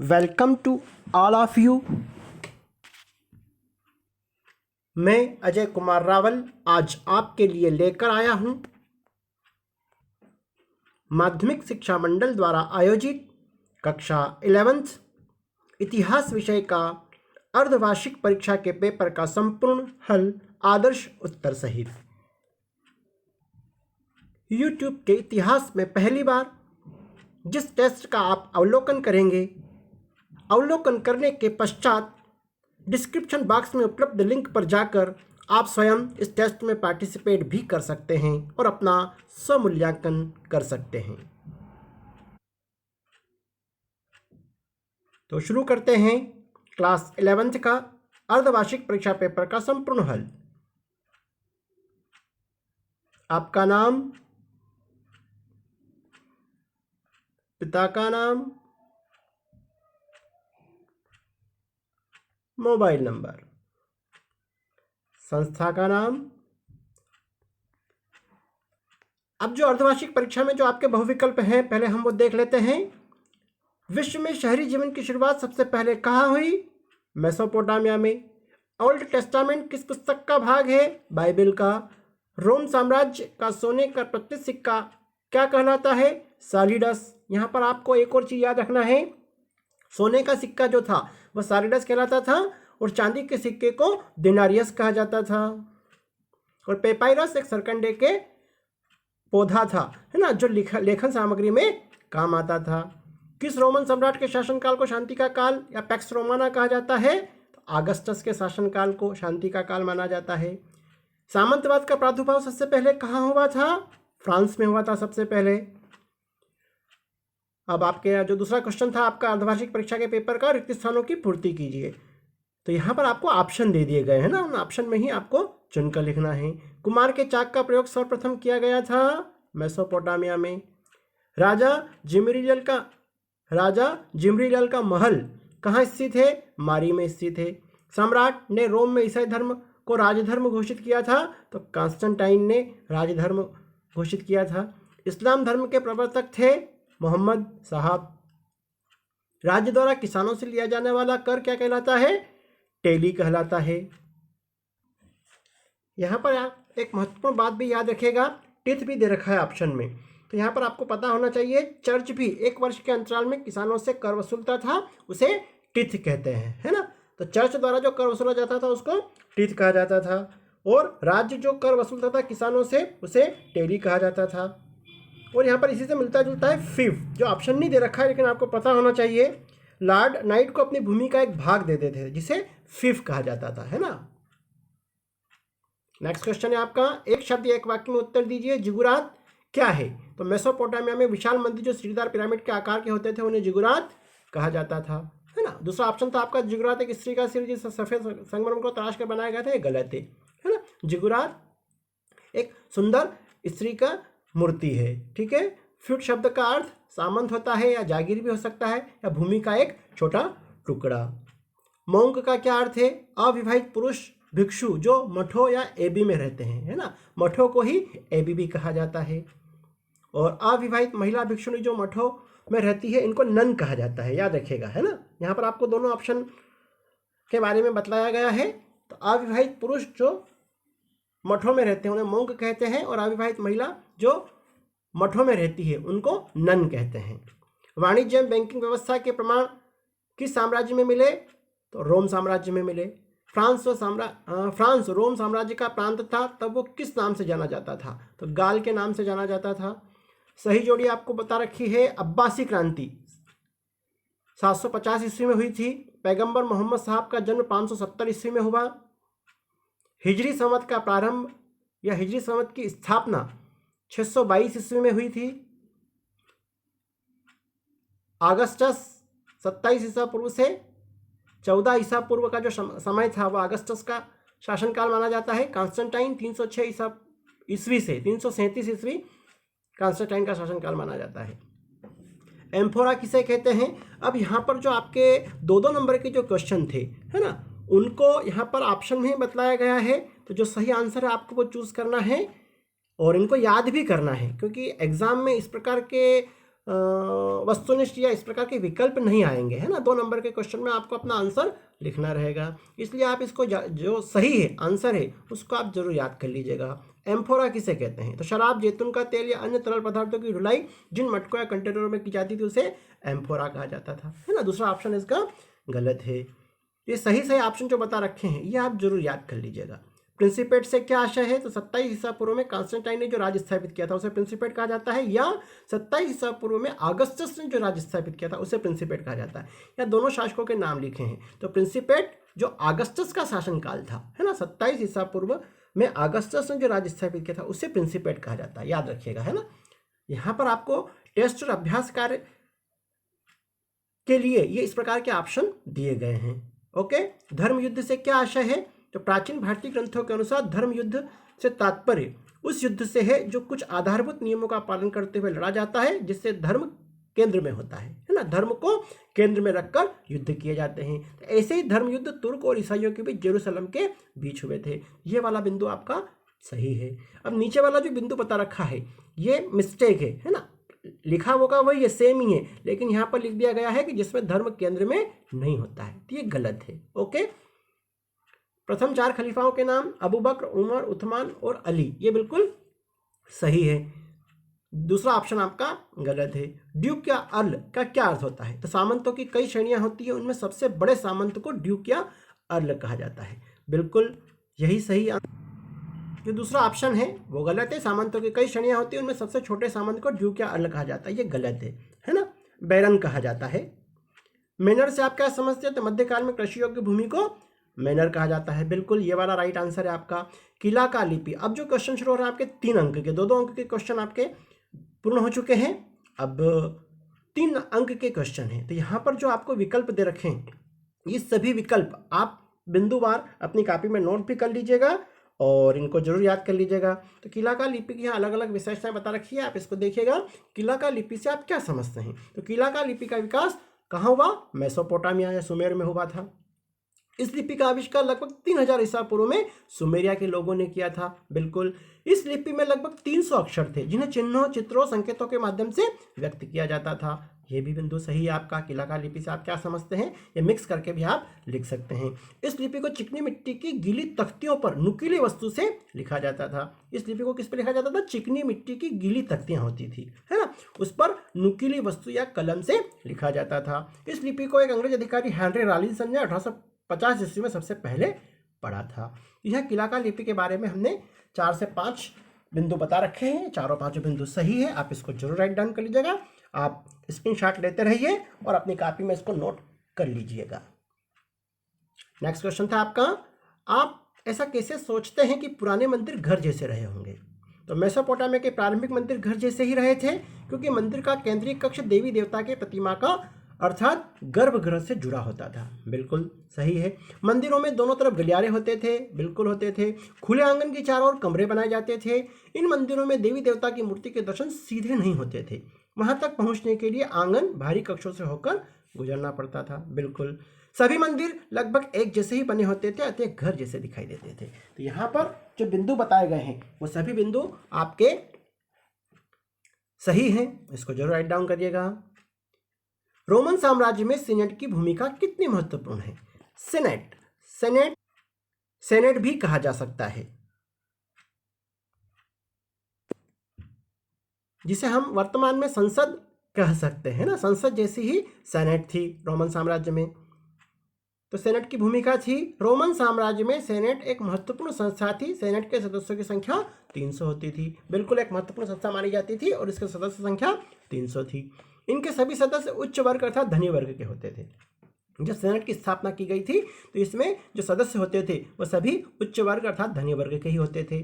Welcome to all of you. मैं अजय कुमार रावल आज आपके लिए लेकर आया हूं माध्यमिक शिक्षा मंडल द्वारा आयोजित कक्षा 11th इतिहास विषय का अर्धवार्षिक परीक्षा के पेपर का संपूर्ण हल आदर्श उत्तर सहित। YouTube के इतिहास में पहली बार जिस टेस्ट का आप अवलोकन करेंगे, अवलोकन करने के पश्चात डिस्क्रिप्शन बॉक्स में उपलब्ध लिंक पर जाकर आप स्वयं इस टेस्ट में पार्टिसिपेट भी कर सकते हैं और अपना स्वमूल्यांकन कर सकते हैं। तो शुरू करते हैं क्लास 11th का अर्धवार्षिक परीक्षा पेपर का संपूर्ण हल। आपका नाम, पिता का नाम, मोबाइल नंबर, संस्था का नाम। अब जो अर्धवार्षिक परीक्षा में जो आपके बहुविकल्प हैं, पहले हम वो देख लेते हैं। विश्व में शहरी जीवन की शुरुआत सबसे पहले कहाँ हुई? मेसोपोटामिया में। ओल्ड टेस्टामेंट किस पुस्तक का भाग है? बाइबल का। रोम साम्राज्य का सोने का प्रत्येक सिक्का क्या कहलाता है? सॉलिडस। यहाँ पर आपको एक और चीज याद रखना है, सोने का सिक्का जो था वह सॉलिडस कहलाता था और चांदी के सिक्के को दिनारियस कहा जाता था। और पेपायरस एक सरकंडे के पौधा था, है ना, जो लेखन सामग्री में काम आता था। किस रोमन सम्राट के शासनकाल को शांति का काल या पैक्स रोमाना कहा जाता है? तो ऑगस्टस के शासनकाल को शांति का काल माना जाता है। सामंतवाद का प्रादुर्भाव सबसे पहले कहाँ हुआ था? फ्रांस में हुआ था सबसे पहले। अब आपके जो दूसरा क्वेश्चन था आपका अर्धवार्षिक परीक्षा के पेपर का, रिक्त स्थानों की पूर्ति कीजिए। तो यहाँ पर आपको ऑप्शन दे दिए गए हैं ना, उन ऑप्शन में ही आपको चुनकर लिखना है। कुमार के चाक का प्रयोग सर्वप्रथम किया गया था मेसोपोटामिया में। राजा जिमरीलाल का महल कहाँ स्थित है? मारी में स्थित है। सम्राट ने रोम में ईसाई धर्म को राजधर्म घोषित किया था? तो कॉन्स्टेंटाइन ने राजधर्म घोषित किया था। इस्लाम धर्म के प्रवर्तक थे मोहम्मद साहब। राज्य द्वारा किसानों से लिया जाने वाला कर क्या कहलाता है? टेली कहलाता है। यहाँ पर आप एक महत्वपूर्ण बात भी याद रखिएगा, टिथ भी दे रखा है ऑप्शन में, तो यहाँ पर आपको पता होना चाहिए चर्च भी 1 वर्ष के अंतराल में किसानों से कर वसूलता था, उसे टिथ कहते हैं, है ना। तो चर्च द्वारा जो कर वसूला जाता था उसको टिथ कहा जाता था, और राज्य जो कर वसूलता था किसानों से उसे टेली कहा जाता था। और यहाँ पर इसी से मिलता जुलता है फिफ, जो ऑप्शन नहीं दे रखा है लेकिन आपको पता होना चाहिए। लॉर्ड नाइट को अपनी भूमि का एक भाग दे देते थे जिसे फिफ कहा जाता था, है ना। नेक्स्ट क्वेश्चन है आपका, एक शब्द या एक वाक्य में उत्तर दीजिए। जिगुरात क्या है? तो मेसोपोटामिया में विशाल मंदिर जो सीढ़ीदार पिरामिड के आकार के होते थे उन्हें जिगुरात कहा जाता था, है ना। दूसरा ऑप्शन था आपका, जिगुरात एक स्त्री का सिर जिस सफेद संगमरमर को तराश कर बनाया गया था, ये गलत है ना। जिगुरात एक सुंदर स्त्री का मूर्ति है, ठीक है। फ्यूट शब्द का अर्थ सामंत होता है या जागीर भी हो सकता है या भूमि का एक छोटा टुकड़ा। मोंक का क्या अर्थ है? अविवाहित पुरुष भिक्षु जो मठों या एबी में रहते हैं, है ना। मठों को ही एबी भी कहा जाता है। और अविवाहित महिला भिक्षुणी जो मठों में रहती है इनको नन कहा जाता है, याद रखिएगा, है ना। यहाँ पर आपको दोनों ऑप्शन के बारे में बतलाया गया है। तो अविवाहित पुरुष जो मठों में रहते हैं उन्हें मोंक कहते हैं, और अविवाहित महिला जो मठों में रहती है उनको नन कहते हैं। वाणिज्य एवं बैंकिंग व्यवस्था के प्रमाण किस साम्राज्य में मिले? तो रोम साम्राज्य में मिले। फ्रांस रोम साम्राज्य का प्रांत था, तब वो किस नाम से जाना जाता था? तो गाल के नाम से जाना जाता था। सही जोड़ी आपको बता रखी है, अब्बासी क्रांति 750 ईस्वी में हुई थी। पैगंबर मोहम्मद साहब का जन्म 570 ईस्वी में हुआ। हिजरी संवत का प्रारंभ या हिजरी संवत की स्थापना 622 ईस्वी में हुई थी। अगस्टस 27 ईसा पूर्व से 14 ईसा पूर्व का जो समय था वह अगस्टस का शासनकाल माना जाता है। कॉन्स्टेंटाइन 306 ईस्वी से 337 ईस्वी कॉन्स्टेंटाइन का शासनकाल माना जाता है। एम्फोरा किसे कहते हैं? अब यहाँ पर जो आपके 2-2 नंबर के जो क्वेश्चन थे, है ना, उनको यहाँ पर ऑप्शन में बताया गया है। तो जो सही आंसर है आपको वो चूज करना है और इनको याद भी करना है, क्योंकि एग्जाम में इस प्रकार के वस्तुनिष्ठ या इस प्रकार के विकल्प नहीं आएंगे, है ना। 2 नंबर के क्वेश्चन में आपको अपना आंसर लिखना रहेगा, इसलिए आप इसको जो सही है आंसर है उसको आप जरूर याद कर लीजिएगा। एम्फोरा किसे कहते हैं? तो शराब, जैतून का तेल या अन्य तरल पदार्थों की ढुलाई जिन मटकों या कंटेनरों में की जाती थी उसे एम्फोरा कहा जाता था, है ना। दूसरा ऑप्शन इसका गलत है। ये सही सही ऑप्शन जो बता रखे हैं ये आप जरूर याद कर लीजिएगा। प्रिंसिपेट से क्या आशय है? तो 27 ईसा पूर्व में कॉन्स्टेंटाइन ने जो राज्य स्थापित किया था उसे प्रिंसिपेट कहा जाता है, या 27 ईसा पूर्व में अगस्टस ने जो राज्य स्थापित किया था उसे प्रिंसिपेट कहा जाता है। या दोनों शासकों के नाम लिखे हैं, तो प्रिंसिपेट जो अगस्टस का शासनकाल था, है ना, 27 ईसा पूर्व में अगस्टस ने जो राज्य स्थापित किया था उसे प्रिंसिपेट कहा जाता है, याद रखिएगा, है ना। यहाँ पर आपको टेस्ट और अभ्यास कार्य के लिए ये इस प्रकार के ऑप्शन दिए गए हैं। ओके। धर्म युद्ध से क्या आशय है? तो प्राचीन भारतीय ग्रंथों के अनुसार धर्म युद्ध से तात्पर्य उस युद्ध से है जो कुछ आधारभूत नियमों का पालन करते हुए लड़ा जाता है, जिससे धर्म केंद्र में होता है ना। धर्म को केंद्र में रखकर युद्ध किए जाते हैं। तो ऐसे ही धर्म युद्ध तुर्क और ईसाइयों के बीच जेरूसलम के बीच हुए थे। ये वाला बिंदु आपका सही है। अब नीचे वाला जो बिंदु बता रखा है ये मिस्टेक है ना। लिखा होगा वही है, सेम ही है, लेकिन यहाँ पर लिख दिया गया है कि जिसमें धर्म केंद्र में नहीं होता है, तो ये गलत है। ओके। प्रथम 4 खलीफाओं के नाम अबू बकर, उमर, उस्मान और अली, ये बिल्कुल सही है। दूसरा ऑप्शन आपका गलत है। ड्यूक या अर्ल का क्या अर्थ होता है? तो सामंतों की कई श्रेणियां होती है, उनमें सबसे बड़े सामंत को ड्यूक या अर्ल कहा जाता है। बिल्कुल यही सही। जो दूसरा ऑप्शन है वो गलत है। सामंतों की कई श्रेणियां होती है, उनमें सबसे छोटे सामंत को ड्यूक या अर्ल कहा जाता है, ये गलत है ना। बैरन कहा जाता है। मैनर से आप क्या समझते हैं? तो मध्यकाल में कृषि योग्य भूमि को मैनर कहा जाता है। बिल्कुल ये वाला राइट आंसर है आपका। किला का लिपि। अब जो क्वेश्चन शुरू हो रहा है आपके 3 अंक के, 2-2 अंक के क्वेश्चन आपके पूर्ण हो चुके हैं, अब 3 अंक के क्वेश्चन हैं। तो यहाँ पर जो आपको विकल्प दे रखे हैं ये सभी विकल्प आप बिंदुवार अपनी कॉपी में नोट भी कर लीजिएगा और इनको जरूर याद कर लीजिएगा। तो किला का लिपि की यहाँ अलग अलग विशेषताएं बता रखी है, आप इसको देखिएगा। किला का लिपि से आप क्या समझते हैं? तो किला का लिपि का विकास कहाँ हुआ? मेसोपोटामिया या सुमेर में हुआ था। इस लिपि का आविष्कार लगभग 3000 ईसा पूर्व में सुमेरिया के लोगों ने किया था। बिल्कुल। इस लिपि में लगभग 300 अक्षर थे जिन्हें चिन्हों, चित्रों, संकेतों के माध्यम से व्यक्त किया जाता था। ये भी बिंदु सही है आपका। किला का लिपि से आप क्या समझते हैं ये मिक्स करके भी आप लिख सकते हैं। इस लिपि को चिकनी मिट्टी की गीली तख्तियों पर नुकीली वस्तु से लिखा जाता था। इस लिपि को किस पे लिखा जाता था? चिकनी मिट्टी की गीली तख्तियां होती थी, है ना, उस पर नुकीली वस्तु या कलम से लिखा जाता था। इस लिपि को एक अंग्रेज अधिकारी हेनरी रॉलिंसन ने 1850 ईस्वी में सबसे पहले पढ़ा था। यह किला का लिपि के बारे में हमने 4 से 5 बिंदु बता रखे हैं। चारों 5 बिंदु सही है, आप इसको जरूर राइट डाउन कर लीजिएगा। आप स्क्रीनशॉट लेते रहिए और अपनी कॉपी में इसको नोट कर लीजिएगा। नेक्स्ट क्वेश्चन था आपका, आप ऐसा कैसे सोचते हैं कि पुराने मंदिर घर जैसे रहे होंगे? तो मेसोपोटामिया के प्रारंभिक मंदिर घर जैसे ही रहे थे, क्योंकि मंदिर का केंद्रीय कक्ष देवी देवता के प्रतिमा का अर्थात गर्भगृह से जुड़ा होता था। बिल्कुल सही है। मंदिरों में दोनों तरफ गलियारे होते थे। बिल्कुल होते थे। खुले आंगन के चारों ओर कमरे बनाए जाते थे। इन मंदिरों में देवी देवता की मूर्ति के दर्शन सीधे नहीं होते थे, वहां तक पहुंचने के लिए आंगन भारी कक्षों से होकर गुजरना पड़ता था। बिल्कुल। सभी मंदिर लगभग एक जैसे ही बने होते थे, अतः घर जैसे दिखाई देते थे। तो यहाँ पर जो बिंदु बताए गए हैं वो सभी बिंदु आपके सही हैं, इसको जरूर राइट डाउन करिएगा। रोमन साम्राज्य में सीनेट की भूमिका कितनी महत्वपूर्ण है? सेनेट भी कहा जा सकता है, जिसे हम वर्तमान में संसद कह सकते हैं ना। संसद जैसी ही सेनेट थी रोमन साम्राज्य में। तो सेनेट की भूमिका थी। रोमन साम्राज्य में सेनेट एक महत्वपूर्ण संस्था थी। सेनेट के सदस्यों की संख्या 300 होती थी। बिल्कुल एक महत्वपूर्ण संस्था मानी जाती थी और इसके सदस्य संख्या 300 थी। इनके सभी सदस्य उच्च वर्ग अर्थात धनी वर्ग के होते थे। जब सेनेट की स्थापना की गई थी तो इसमें जो सदस्य होते थे वो सभी उच्च वर्ग अर्थात धनी वर्ग के ही होते थे।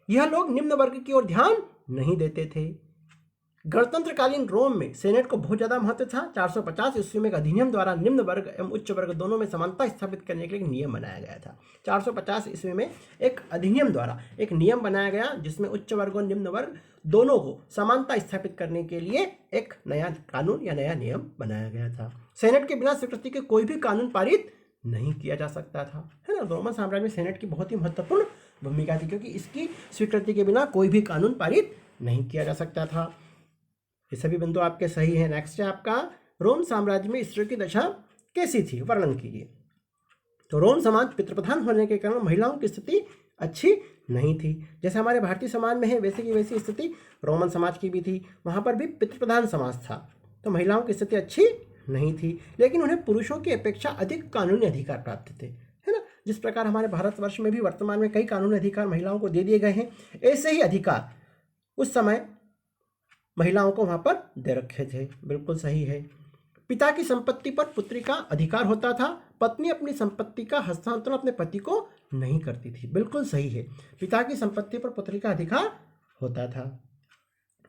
यह लोग निम्न वर्ग की ओर ध्यान नहीं देते थे। गणतंत्रकालीन रोम में सेनेट को बहुत ज्यादा महत्व था। 450 ईस्वी में एक अधिनियम द्वारा निम्न वर्ग एवं उच्च वर्ग दोनों में समानता स्थापित करने के लिए एक नियम बनाया गया था। 450 ईस्वी में एक अधिनियम द्वारा एक नियम बनाया गया जिसमें उच्च वर्ग और निम्न वर्ग दोनों को समानता स्थापित करने के लिए एक नया कानून या नया नियम बनाया गया था। सेनेट के बिना स्वीकृति के कोई भी कानून पारित नहीं किया जा सकता था, है ना। रोमन साम्राज्य में सेनेट की बहुत ही महत्वपूर्ण भूमिका थी, क्योंकि इसकी स्वीकृति के बिना कोई भी कानून पारित नहीं किया जा सकता था। ये सभी बिंदु आपके सही हैं। नेक्स्ट है आपका, रोम साम्राज्य में स्त्रियों की दशा कैसी थी, वर्णन कीजिए। तो रोम समाज पितृप्रधान होने के कारण महिलाओं की स्थिति अच्छी नहीं थी। जैसे हमारे भारतीय समाज में है वैसे की वैसी स्थिति रोमन समाज की भी थी। वहाँ पर भी पितृप्रधान समाज था, तो महिलाओं की स्थिति अच्छी नहीं थी, लेकिन उन्हें पुरुषों की अपेक्षा अधिक कानूनी अधिकार प्राप्त थे, है ना। जिस प्रकार हमारे भारतवर्ष में भी वर्तमान में कई कानूनी अधिकार महिलाओं को दे दिए गए हैं, ऐसे ही अधिकार उस समय महिलाओं को वहाँ पर दे रखे थे। बिल्कुल सही है। पिता की संपत्ति पर पुत्री का अधिकार होता था, पत्नी अपनी संपत्ति का हस्तांतरण अपने पति को नहीं करती थी। बिल्कुल सही है, पिता की संपत्ति पर पुत्री का अधिकार होता था।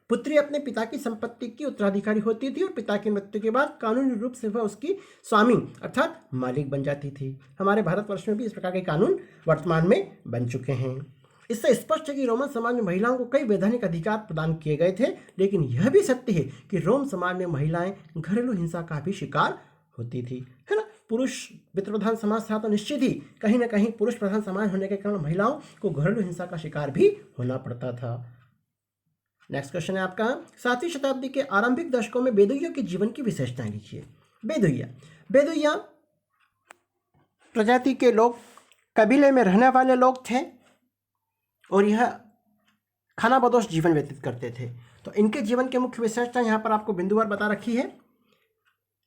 पुत्री अपने पिता की संपत्ति की उत्तराधिकारी होती थी और पिता की मृत्यु के बाद कानूनी रूप से वह उसकी स्वामी अर्थात मालिक बन जाती थी। हमारे भारतवर्ष में भी इस प्रकार के कानून वर्तमान में बन चुके हैं। इससे स्पष्ट है कि रोमन समाज में महिलाओं को कई वैधानिक अधिकार प्रदान किए गए थे, लेकिन यह भी सत्य है कि रोम समाज में महिलाएं घरेलू हिंसा का भी शिकार होती थी, है ना। पुरुष पितृप्रधान समाज था, तो निश्चित ही कहीं ना कहीं पुरुष प्रधान समाज होने के कारण महिलाओं को घरेलू हिंसा का शिकार भी होना पड़ता था। नेक्स्ट क्वेश्चन है आपका, 7वीं शताब्दी के आरंभिक दशकों में बेदुइयों के जीवन की विशेषताएं लिखिए। बेदुइया प्रजाति के लोग कबीले में रहने वाले लोग थे और यह खानाबदोश जीवन व्यतीत करते थे। तो इनके जीवन के मुख्य विशेषता यहाँ पर आपको बिंदुवार बता रखी है।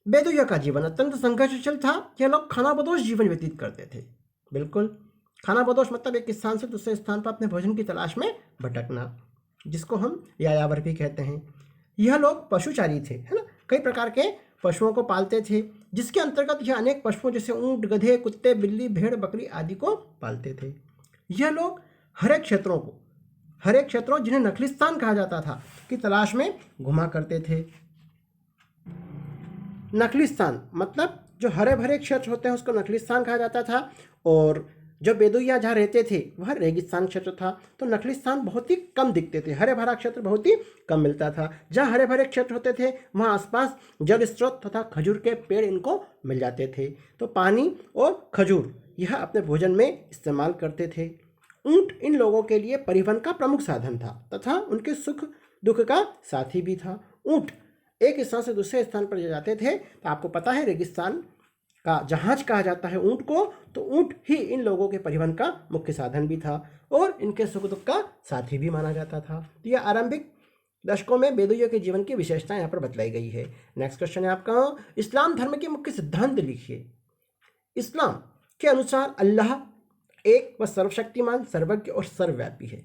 बेदुइया का जीवन अत्यंत संघर्षशील था। यह लोग खानाबदोश जीवन व्यतीत करते थे। बिल्कुल, खानाबदोश मतलब एक स्थान से दूसरे स्थान पर अपने भोजन की तलाश में भटकना, जिसको हम यायावर भी कहते हैं। यह लोग पशुचारी थे, है ना। कई प्रकार के पशुओं को पालते थे, जिसके अंतर्गत यह अनेक पशुओं जैसे ऊंट, गधे, कुत्ते, बिल्ली, भेड़, बकरी आदि को पालते थे। यह लोग हर एक क्षेत्रों जिन्हें नखलिस्तान कहा जाता था की तलाश में घुमा करते थे। नखलिस्तान मतलब जो हरे भरे क्षेत्र होते हैं उसको नखलिस्तान कहा जाता था, और जो बेदुइया जहाँ रहते थे वह रेगिस्तान क्षेत्र था। तो नखलिस्तान बहुत ही कम दिखते थे, हरे भरा क्षेत्र बहुत ही कम मिलता था। जहाँ हरे भरे क्षेत्र होते थे वहाँ आसपास जल स्रोत तथा खजूर के पेड़ इनको मिल जाते थे। तो पानी और खजूर यह अपने भोजन में इस्तेमाल करते थे। ऊंट इन लोगों के लिए परिवहन का प्रमुख साधन था तथा उनके सुख दुख का साथी भी था। ऊंट एक स्थान से दूसरे स्थान पर जाते थे। तो आपको पता है रेगिस्तान का जहाज कहा जाता है ऊंट को, तो ऊंट ही इन लोगों के परिवहन का मुख्य साधन भी था और इनके सुख दुख का साथी भी माना जाता था। तो यह आरंभिक दशकों में बेदुइयों के जीवन की विशेषताएं यहाँ पर बतलाई गई है। नेक्स्ट क्वेश्चन है आपका, इस्लाम धर्म के मुख्य सिद्धांत लिखिए। इस्लाम के अनुसार अल्लाह एक व सर्वशक्तिमान, सर्वज्ञ और सर्वव्यापी है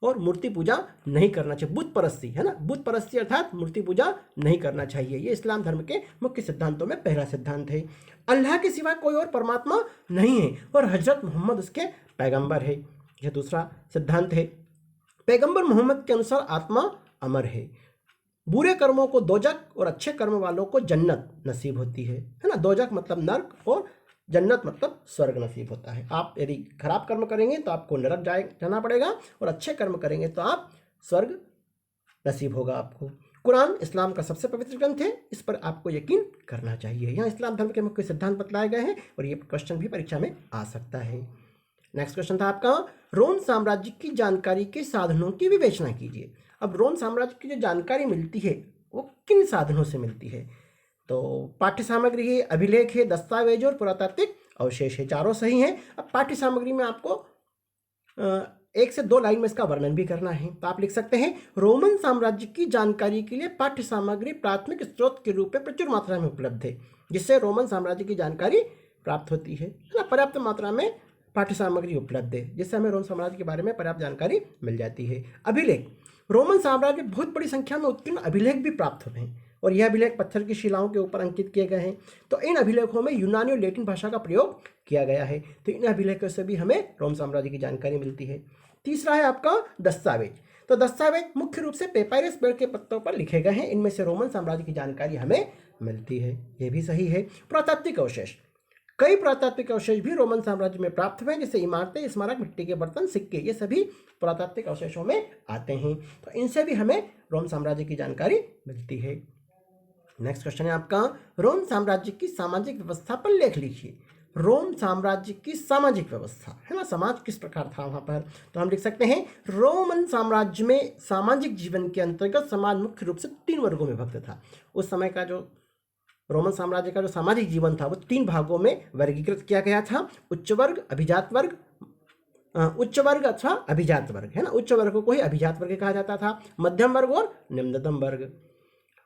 और मूर्ति पूजा नहीं करना चाहिए। बुत परस्ती, है ना, बुत परस्ती अर्थात मूर्ति पूजा नहीं करना चाहिए। ये इस्लाम धर्म के मुख्य सिद्धांतों में पहला सिद्धांत है। अल्लाह के सिवा कोई और परमात्मा नहीं है और हजरत मोहम्मद उसके पैगंबर है। यह दूसरा सिद्धांत है। पैगंबर मोहम्मद के अनुसार आत्मा अमर है। बुरे कर्मों को दोजक और अच्छे कर्म वालों को जन्नत नसीब होती है ना। दोजक मतलब नर्क और जन्नत मतलब स्वर्ग नसीब होता है। आप यदि खराब कर्म करेंगे तो आपको नरक जाना पड़ेगा और अच्छे कर्म करेंगे तो आप स्वर्ग नसीब होगा आपको। कुरान इस्लाम का सबसे पवित्र ग्रंथ है, इस पर आपको यकीन करना चाहिए। यहाँ इस्लाम धर्म के मुख्य सिद्धांत बतलाए गए हैं और ये क्वेश्चन भी परीक्षा में आ सकता है। नेक्स्ट क्वेश्चन था आपका, रोम साम्राज्य की जानकारी के साधनों की विवेचना कीजिए। अब रोम साम्राज्य की जो जानकारी मिलती है वो किन साधनों से मिलती है? तो पाठ्य सामग्री है, अभिलेख है, दस्तावेज और पुरातात्विक अवशेष है। चारों सही हैं। अब पाठ्य सामग्री में आपको 1 से 2 लाइन में इसका वर्णन भी करना है। तो आप लिख सकते हैं, रोमन साम्राज्य की जानकारी के लिए पाठ्य सामग्री प्राथमिक स्रोत के रूप में प्रचुर मात्रा में उपलब्ध है, जिससे रोमन साम्राज्य की जानकारी प्राप्त होती है ना। पर्याप्त मात्रा में पाठ्य सामग्री उपलब्ध है जिससे हमें रोमन साम्राज्य के बारे में पर्याप्त जानकारी मिल जाती है। अभिलेख, रोमन साम्राज्य में बहुत बड़ी संख्या में उत्कीर्ण अभिलेख भी प्राप्त होते हैं और यह अभिलेख पत्थर की शिलाओं के ऊपर अंकित किए गए हैं। तो इन अभिलेखों में यूनानी और लैटिन भाषा का प्रयोग किया गया है। तो इन अभिलेखों से भी हमें रोम साम्राज्य की जानकारी मिलती है। तीसरा है आपका दस्तावेज। तो दस्तावेज मुख्य रूप से पेपायरस पेड़ के पत्तों पर लिखे गए हैं। इनमें से रोमन साम्राज्य की जानकारी हमें मिलती है, ये भी सही है। पुरातात्विक अवशेष, कई पुरातात्विक अवशेष भी रोमन साम्राज्य में प्राप्त हुए, जैसे इमारतें, स्मारक, मिट्टी के बर्तन, सिक्के, ये सभी पुरातात्विक अवशेषों में आते हैं। तो इनसे भी हमें रोम साम्राज्य की जानकारी मिलती है। नेक्स्ट क्वेश्चन है आपका, रोम साम्राज्य की सामाजिक व्यवस्था पर लेख लिखिए। रोम साम्राज्य की सामाजिक व्यवस्था, है ना, समाज किस प्रकार था वहाँ पर। तो हम लिख सकते हैं रोमन साम्राज्य में सामाजिक जीवन के अंतर्गत समाज मुख्य रूप से 3 वर्गों में विभक्त था। उस समय का जो रोमन साम्राज्य का जो सामाजिक जीवन था वो 3 भागों में वर्गीकृत किया गया था। उच्च वर्ग, अभिजात वर्ग, उच्च वर्ग अथवा अभिजात वर्ग, है ना, उच्च वर्ग को ही अभिजात वर्ग कहा जाता था, मध्यम वर्ग और निम्नतम वर्ग।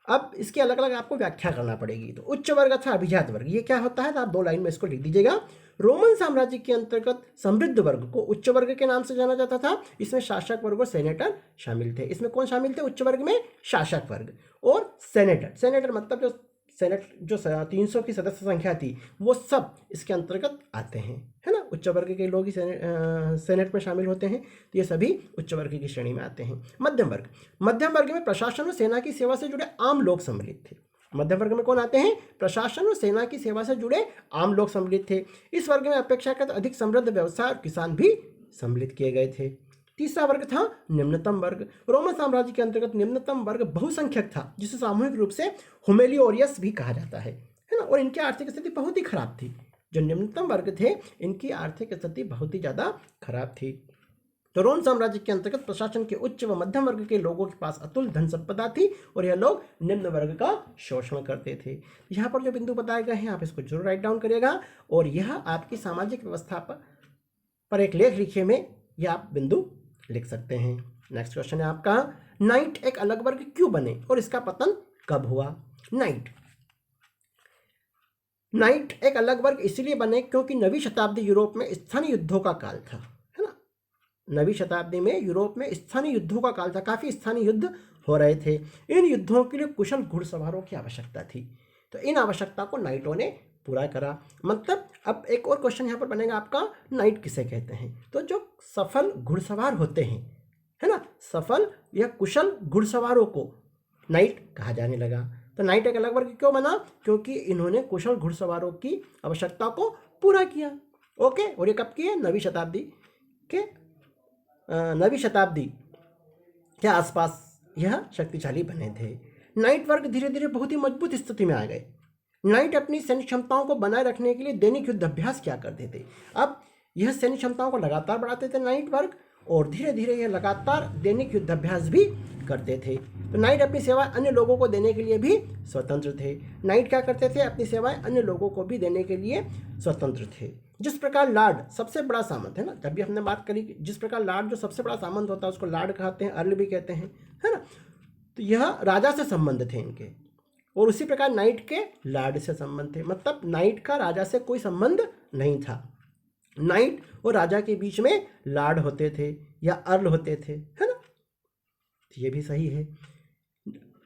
अब इसकी अलग अलग आपको व्याख्या करना पड़ेगी। तो उच्च वर्ग अथवा अभिजात वर्ग ये क्या होता है, तो आप 2 लाइन में इसको लिख दीजिएगा। रोमन साम्राज्य के अंतर्गत समृद्ध वर्ग को उच्च वर्ग के नाम से जाना जाता था। इसमें शासक वर्ग और सेनेटर शामिल थे। इसमें कौन शामिल थे? उच्च वर्ग में शासक वर्ग और सेनेटर। सेनेटर मतलब जो सेनेट जो 300 की सदस्य संख्या थी वो सब इसके अंतर्गत आते हैं, है ना। उच्च वर्ग के लोग ही सेनेट में शामिल होते हैं, तो ये सभी उच्च वर्ग की श्रेणी में आते हैं। मध्यम वर्ग, मध्यम वर्ग में प्रशासन और सेना की सेवा से जुड़े आम लोग सम्मिलित थे। मध्यम वर्ग में कौन आते हैं? प्रशासन और सेना की सेवा से जुड़े आम लोग सम्मिलित थे। इस वर्ग में अपेक्षाकृत अधिक समृद्ध व्यवसाय और किसान भी सम्मिलित किए गए थे। तीसरा वर्ग था निम्नतम वर्ग। रोमन साम्राज्य के अंतर्गत निम्नतम वर्ग बहुसंख्यक था, जिसे सामूहिक रूप से होमेलियोरियस भी कहा जाता है ना। और इनकी आर्थिक स्थिति बहुत ही खराब थी। जो निम्नतम वर्ग थे इनकी आर्थिक स्थिति बहुत ही ज़्यादा खराब थी। तो रोम साम्राज्य के अंतर्गत प्रशासन के उच्च व मध्यम वर्ग के लोगों के पास अतुल धन संपदा थी और यह लोग निम्न वर्ग का शोषण करते थे। यहाँ पर जो बिंदु बताए गए हैं आप इसको जरूर राइट डाउन करिएगा और यह आपकी सामाजिक व्यवस्था पर एक लेख लिखिए में यह आप बिंदु लिख सकते हैं। नेक्स्ट क्वेश्चन है आपका, नाइट एक अलग वर्ग क्यों बने और इसका पतन कब हुआ? नाइट एक अलग वर्ग इसलिए बने क्योंकि 9वीं शताब्दी यूरोप में स्थानीय युद्धों का काल था, है ना। 9वीं शताब्दी में यूरोप में स्थानीय युद्धों का काल था, काफी स्थानीय युद्ध हो रहे थे। इन युद्धों के लिए कुशल घुड़सवारों की आवश्यकता थी, तो इन आवश्यकता को नाइटों ने पूरा करा। मतलब अब एक और क्वेश्चन यहाँ पर बनेगा आपका, नाइट किसे कहते हैं? तो जो सफल घुड़सवार होते हैं, है ना, सफल या कुशल घुड़सवारों को नाइट कहा जाने लगा। तो नाइट एक अलग वर्ग क्यों बना? क्योंकि इन्होंने कुशल घुड़सवारों की आवश्यकता को पूरा किया। ओके, और ये कब किए? 9वीं शताब्दी के आसपास यह शक्तिशाली बने थे। नाइट वर्ग धीरे धीरे बहुत ही मजबूत स्थिति में आ गए। नाइट अपनी सैन्य क्षमताओं को बनाए रखने के लिए दैनिक युद्ध अभ्यास किया करते थे। अब यह सैन्य क्षमताओं को लगातार बढ़ाते थे नाइट वर्ग, और धीरे धीरे यह लगातार दैनिक युद्ध अभ्यास भी करते थे। तो नाइट अपनी सेवाएं अन्य लोगों को देने के लिए भी स्वतंत्र थे। नाइट क्या करते थे? अपनी सेवाएं अन्य लोगों को भी देने के लिए स्वतंत्र थे। जिस प्रकार लार्ड सबसे बड़ा सामंत, है ना, जब भी हमने बात करी जिस प्रकार लार्ड जो सबसे बड़ा सामंत होता है उसको लार्ड कहते हैं, अर्ल भी कहते हैं, है ना। तो यह राजा से संबंध थे इनके, और उसी प्रकार नाइट के लार्ड से संबंध थे। मतलब नाइट का राजा से कोई संबंध नहीं था। नाइट और राजा के बीच में लार्ड होते थे या अर्ल होते थे, है ना। ये भी सही है।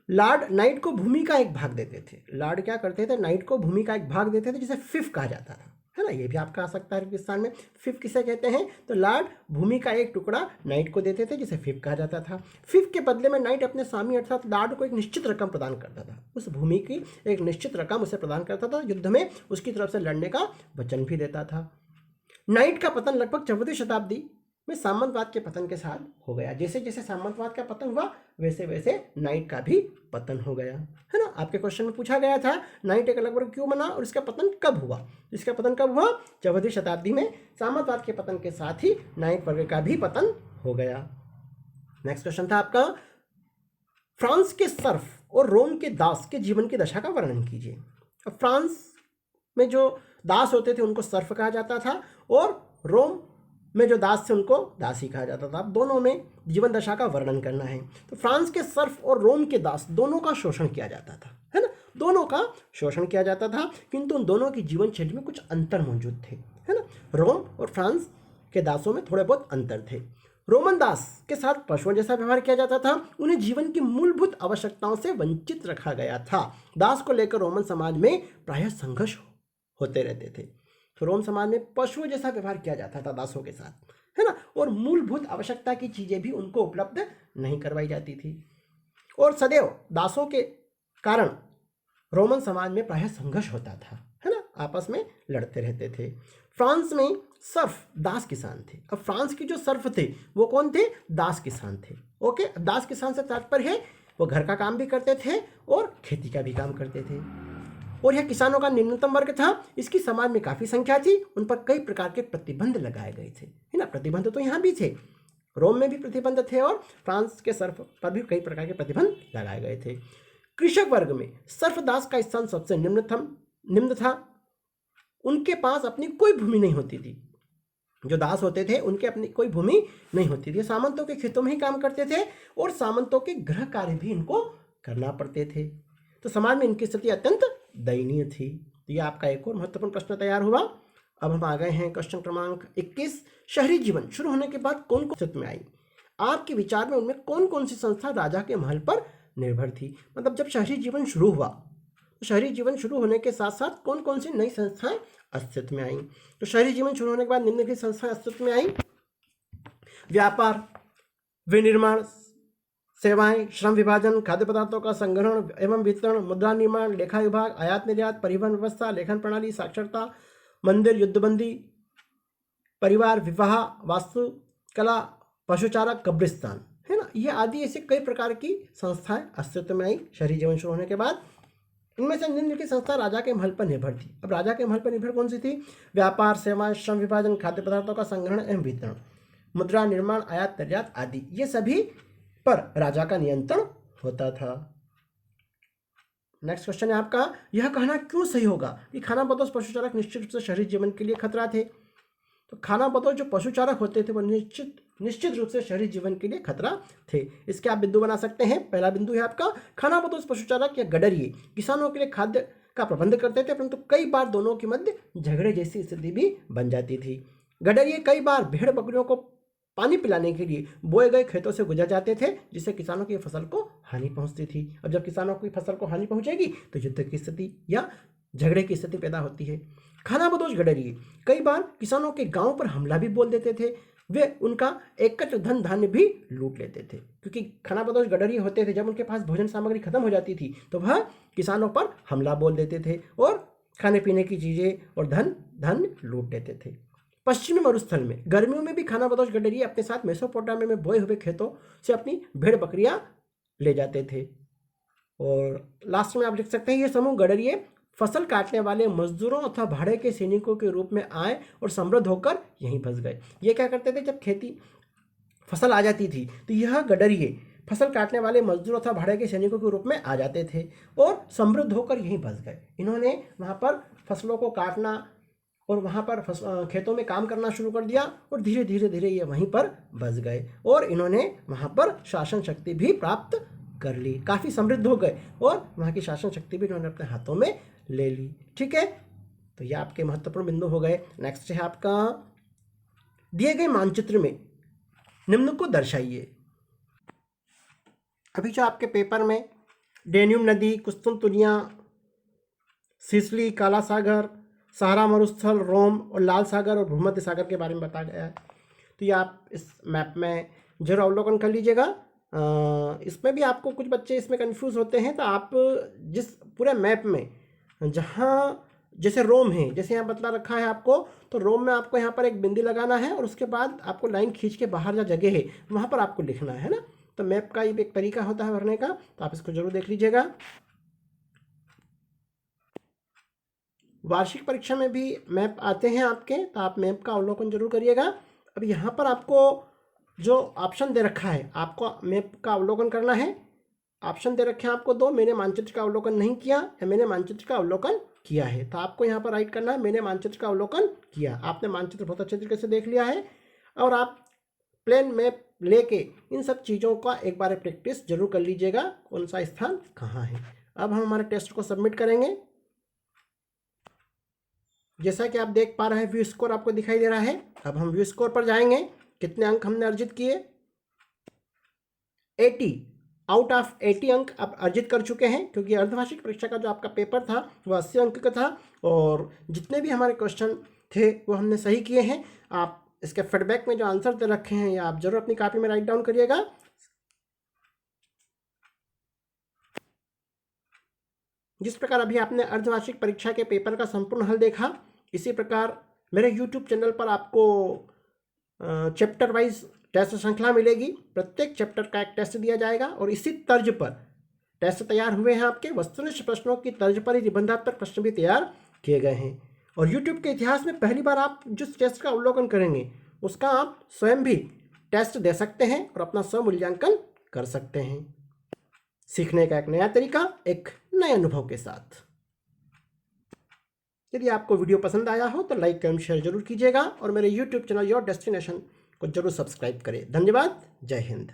लार्ड नाइट को भूमि का एक भाग देते थे। लार्ड क्या करते थे? नाइट को भूमि का एक भाग देते थे, जिसे फिफ कहा जाता था, है ना। ये भी आपका आ सकता है पाकिस्तान में। फिफ किसे कहते हैं? तो लार्ड भूमि का एक टुकड़ा नाइट को देते थे, जिसे फिफ कहा जाता था। फिफ के बदले में नाइट अपने स्वामी अर्थात लार्ड को एक निश्चित रकम प्रदान करता था। उस भूमि की एक निश्चित रकम उसे प्रदान करता था, युद्ध में उसकी तरफ से लड़ने का वचन भी देता था। नाइट का पतन लगभग 14वीं शताब्दी में सामंतवाद के पतन के साथ हो गया। जैसे जैसे सामंतवाद का पतन हुआ वैसे वैसे नाइट का भी पतन हो गया, है ना। आपके क्वेश्चन में पूछा गया था नाइट एक अलग वर्ग क्यों बना और इसका पतन कब हुआ? इसका पतन कब हुआ? 14वीं शताब्दी में सामंतवाद के पतन के साथ ही नाइट वर्ग का भी पतन हो गया। नेक्स्ट क्वेश्चन था आपका, फ्रांस के सर्फ और रोम के दास के जीवन की दशा का वर्णन कीजिए। अब फ्रांस में जो दास होते थे उनको सर्फ कहा जाता था, और रोम में जो दास थे उनको दासी कहा जाता था। अब दोनों में जीवन दशा का वर्णन करना है। तो फ्रांस के सर्फ और रोम के दास दोनों का शोषण किया जाता था, है ना। दोनों का शोषण किया जाता था, किंतु उन दोनों की जीवन शैली में कुछ अंतर मौजूद थे, है ना। रोम और फ्रांस के दासों में थोड़े बहुत अंतर थे। रोमन दास के साथ पशुओं जैसा व्यवहार किया जाता था। उन्हें जीवन की मूलभूत आवश्यकताओं से वंचित रखा गया था। दास को लेकर रोमन समाज में प्रायः संघर्ष होते रहते थे। तो रोम समाज में पशुओं जैसा व्यवहार किया जाता था दासों के साथ, है ना, और मूलभूत आवश्यकता की चीजें भी उनको उपलब्ध नहीं करवाई जाती थी। और सदैव दासों के कारण रोमन समाज में प्रायः संघर्ष होता था, है ना, आपस में लड़ते रहते थे। फ्रांस में सर्फ दास किसान थे। अब फ्रांस के जो सर्फ थे वो कौन थे? दास किसान थे। ओके, अब दास किसान से तात्पर्य है वो घर का काम भी करते थे और खेती का भी काम करते थे। और यह किसानों का निम्नतम वर्ग था। इसकी समाज में काफ़ी संख्या थी, उन पर कई प्रकार के प्रतिबंध लगाए गए थे, है ना। प्रतिबंध तो यहाँ भी थे, रोम में भी प्रतिबंध थे और फ्रांस के सर्फ पर भी कई प्रकार के प्रतिबंध लगाए गए थे। कृषक वर्ग में सर्फदास का स्थान सबसे निम्न था। उनके पास अपनी कोई भूमि नहीं होती थी। जो दास होते थे उनके अपनी कोई भूमि नहीं होती थी, सामंतों के खेतों में ही काम करते थे और सामंतों के गृह कार्य भी इनको करना पड़ते थे। तो समाज में इनकी स्थिति अत्यंत दयनीय थी। तो यह आपका एक और महत्वपूर्ण प्रश्न तैयार हुआ। अब हम आ गए हैं क्वेश्चन क्रमांक 21। शहरी जीवन शुरू होने के बाद कौन कौन अस्तित्व में आई? आपके विचार में उनमें कौन कौन सी संस्था राजा के महल पर निर्भर थी? मतलब जब शहरी जीवन शुरू हुआ तो शहरी जीवन शुरू होने के साथ साथ कौन कौन सी नई संस्थाएं अस्तित्व में आई? तो शहरी जीवन शुरू होने के बाद निम्नलिखित संस्थाएं अस्तित्व में आई: व्यापार, विनिर्माण सेवाएं, श्रम विभाजन, खाद्य पदार्थों का संग्रहण एवं वितरण, मुद्रा निर्माण, लेखा विभाग, आयात निर्यात, परिवहन व्यवस्था, लेखन प्रणाली, साक्षरता, मंदिर, युद्धबंदी, परिवार, विवाह, वास्तुकला, पशुचारक, कब्रिस्तान, है ना। ये आदि ऐसे कई प्रकार की संस्थाएं अस्तित्व में आई शहरी जीवन शुरू होने के बाद। इनमें से निम्नलिखित संस्था राजा के महल पर निर्भर थी। अब राजा के महल पर निर्भर कौन सी थी? व्यापार, सेवाएं, श्रम विभाजन, खाद्य पदार्थों का संग्रहण एवं वितरण, मुद्रा निर्माण, आयात निर्यात आदि, ये सभी पर राजा का नियंत्रण होता था। नेक्स्ट क्वेश्चन है आपका, यह कहना क्यों सही होगा कि खानाबदोश पशुचारक निश्चित रूप से शहरी जीवन के लिए खतरा थे? तो खानाबदोश जो पशुचारक होते थे वो निश्चित रूप से शहरी जीवन के लिए खतरा थे। इसके आप बिंदु बना सकते हैं। पहला बिंदु है आपका, खानाबदोश पशुचारक या गडरिये किसानों के लिए खाद्य का प्रबंध करते थे, परंतु कई बार दोनों के मध्य झगड़े जैसी स्थिति भी बन जाती थी। गडरिये कई बार भेड़ बकरियों को पानी पिलाने के लिए बोए गए खेतों से गुजर जाते थे, जिससे किसानों की फसल को हानि पहुंचती थी। अब जब किसानों की फसल को हानि पहुंचेगी तो युद्ध की स्थिति या झगड़े की स्थिति पैदा होती है। खानाबदोश गडरिये कई बार किसानों के गांव पर हमला भी बोल देते थे। वे उनका एकत्र धन धान्य भी लूट लेते थे, क्योंकि खानाबदोश गडरिये होते थे, जब उनके पास भोजन सामग्री खत्म हो जाती थी तो वह किसानों पर हमला बोल देते थे और खाने पीने की चीजें और धन लूट लेते थे। पश्चिमी मरुस्थल में गर्मियों में भी खानाबदोश गडरिये अपने साथ मेसोपोटामिया में बोए हुए खेतों से अपनी भेड़ बकरियां ले जाते थे। और लास्ट में आप देख सकते हैं, ये समूह गडरिये फसल काटने वाले मजदूरों अथवा भाड़े के सैनिकों के रूप में आए और समृद्ध होकर यहीं फंस गए। ये क्या करते थे, जब फसल आ जाती थी तो यह गडरिये फसल काटने वाले मजदूरों अथवा भाड़े के सैनिकों के रूप में आ जाते थे और समृद्ध होकर यहीं फंस गए। इन्होंने वहाँ पर फसलों को काटना और वहाँ पर खेतों में काम करना शुरू कर दिया और धीरे धीरे ये वहीं पर बस गए और इन्होंने वहाँ पर शासन शक्ति भी प्राप्त कर ली, काफ़ी समृद्ध हो गए और वहाँ की शासन शक्ति भी इन्होंने अपने हाथों में ले ली। ठीक है, तो ये आपके महत्वपूर्ण बिंदु हो गए। नेक्स्ट है आपका, दिए गए मानचित्र में निम्न को दर्शाइए। अभी जो आपके पेपर में डेन्यूब नदी, कुस्तुनतुनिया, सिसली, काला सागर, सहारा मरुस्थल, रोम और लाल सागर और भूमध्य सागर के बारे में बताया गया है। तो ये आप इस मैप में जरूर अवलोकन कर लीजिएगा। इसमें भी आपको कुछ बच्चे इसमें कंफ्यूज होते हैं, तो आप जिस पूरे मैप में जहाँ जैसे रोम है, जैसे यहाँ बतला रखा है आपको, तो रोम में आपको यहाँ पर एक बिंदी लगाना है और उसके बाद आपको लाइन खींच के बाहर जो जगह है वहाँ पर आपको लिखना है ना। तो मैप का ये एक तरीका होता है भरने का, तो आप इसको जरूर देख लीजिएगा। वार्षिक परीक्षा में भी मैप आते हैं आपके, तो आप मैप का अवलोकन जरूर करिएगा। अब यहाँ पर आपको जो ऑप्शन दे रखा है, आपको मैप का अवलोकन करना है। ऑप्शन दे रखे हैं आपको दो, मैंने मानचित्र का अवलोकन नहीं किया या मैंने मानचित्र का अवलोकन किया है। तो आपको यहाँ पर राइट करना है मैंने मानचित्र का अवलोकन किया। आपने मानचित्र बहुत अच्छे तरीके से देख लिया है और आप प्लेन मैप लेके इन सब चीज़ों का एक बार प्रैक्टिस जरूर कर लीजिएगा, कौन सा स्थान कहाँ है। अब हम हमारे टेस्ट को सबमिट करेंगे। जैसा कि आप देख पा रहे हैं, व्यू स्कोर आपको दिखाई दे रहा है। अब हम व्यू स्कोर पर जाएंगे। कितने अंक हमने अर्जित किए? 80 आउट ऑफ 80 अंक आप अर्जित कर चुके हैं, क्योंकि अर्धवार्षिक परीक्षा का जो आपका पेपर था वो 80 अंक का था और जितने भी हमारे क्वेश्चन थे वो हमने सही किए हैं। आप इसके फीडबैक में जो आंसर दे रखे हैं या आप जरूर अपनी कॉपी में राइट डाउन करिएगा। जिस प्रकार अभी आपने अर्धवार्षिक परीक्षा के पेपर का संपूर्ण हल देखा, इसी प्रकार मेरे YouTube चैनल पर आपको चैप्टर वाइज टेस्ट श्रृंखला मिलेगी। प्रत्येक चैप्टर का एक टेस्ट दिया जाएगा और इसी तर्ज पर टेस्ट तैयार हुए हैं आपके, वस्तुनिष्ठ प्रश्नों की तर्ज पर ही निबंधात्मक प्रश्न भी तैयार किए गए हैं। और यूट्यूब के इतिहास में पहली बार आप जिस टेस्ट का अवलोकन करेंगे उसका आप स्वयं भी टेस्ट दे सकते हैं और अपना स्वमूल्यांकन कर सकते हैं। सीखने का एक नया तरीका एक नए अनुभव के साथ। यदि आपको वीडियो पसंद आया हो तो लाइक एवं शेयर जरूर कीजिएगा और मेरे यूट्यूब चैनल योर डेस्टिनेशन को जरूर सब्सक्राइब करें। धन्यवाद। जय हिंद।